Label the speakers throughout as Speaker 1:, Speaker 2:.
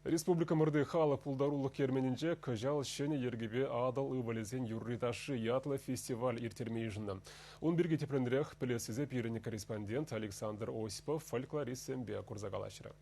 Speaker 1: Республика мұрды халық пулдарулық керменінже кыжал шені ергебе адал ывалезен юрриташы ятлы фестиваль иртермейжінді. Он бірге тепрендірек пілесізе пиріні корреспондент Александр Осипов фольклорист-сэмбе курзагалашыры.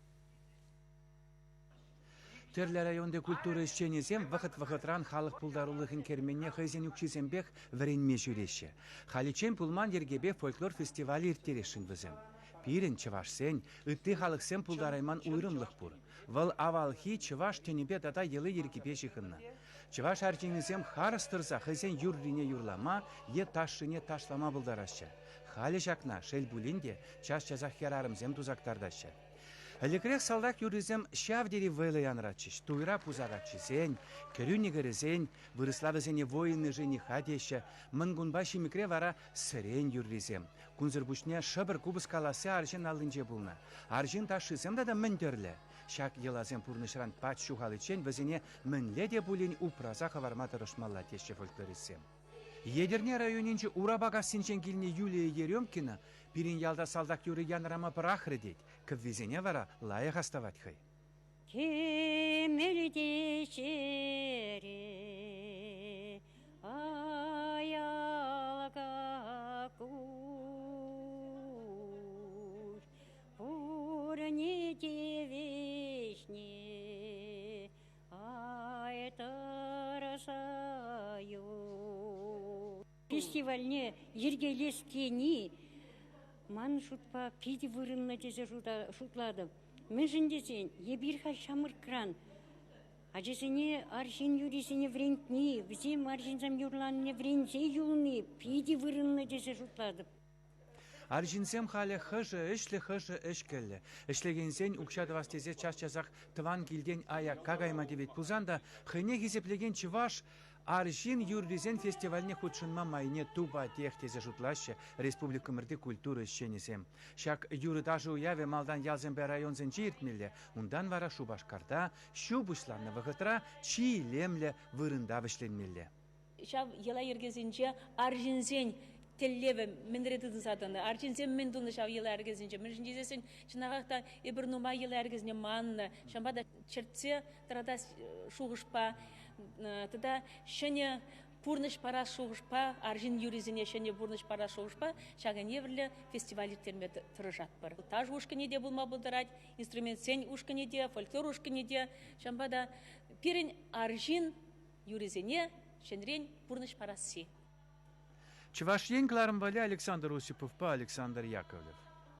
Speaker 2: Терлі районды культура ішченезем вақыт-вақытран халық пулдарулығын керменне хайзен үкшізембек варенме жүреші. Халичен пулман ергебе фольклор фестивалі ирттерешін візім. Пирен чывашсен, ытты халықсен пулдарайман уйрымлық бұр. Вал авалхи чываш тенебе дада елы ергебе жығынна. Чываш арченезем харыстырса хайзен юррине юрлама, е ташшыне ташлама бұлдарашы. Халі жақна шел бұлінде чаш чазақ херарымзем тузақтардашы. Әлекірек салдақ юризем шавдері вайлы янрачыш, туйра пузарачызен, көрінігірізен, вырыславызене воинны жениха деші, мұнгунба шимікре вара сірен юризем. Күнзірбушне шыбыр кубыз каласы аржын алынже бұлна. Аржын ташызем да міндерлі. Шак елазем пурнышран пат шухалычен візене мінле де бұлен упраза хаварма тұрышмалла теші фольклоризем. Едерне районинче урабага синчен килне Юлия Еремкина пирин ялда салдак юры янрама прахредеть, квизене вара лайық аставать хай.
Speaker 3: Кемелде шере аялга кур пурне девишне айтарасаю. Фестивальне ергелескени ман шутпа пиди вырынна десе шутлады. Мен жіндесен ебирха шамыр кран. Ажесене аршин юрисене врентни, взем аршинзам юрланне вренсе юлны, пиди вырынна десе шутлады.
Speaker 2: Аржинсем халі хыжы ішкелі. Ішлегенсен ұқшады вастезе час-часақ тыван келден ая кагайма девет пузанда, хыне хесеплеген чываш аржин юрризен фестивальне худшынма майне туба техтезе жутлашы республика мірді культура ішченесем. Шак юры даже уяве малдан ялзембе районзен жиртмелі, ундан вара шубашкарда, шубышларны вғытра чи лемлі вырында вішленмелі.
Speaker 4: Шав ела ергезінче аржинсен теллеве мендретидin satında. Arçinsen mendunu şav yılı ergezince. Мен жіндесен çınağaqta ebir numa yılı ergezine manna. Şambada çırtse tırada şuğuşpa. Tıda şene purныш para şuğuşpa. Arjin юризіне şene purныш para şuğuşpa. Şagan evrile festivaliterme tırışat бар. Taj ушкіне де bulma buldarat. Instrument sen ушкіне de, folklor ушкіне de. Şambada pirin arjin юризіне şenren purныш parası.
Speaker 2: Чываш ең кларым Александр Осипов па Александр Яковлев.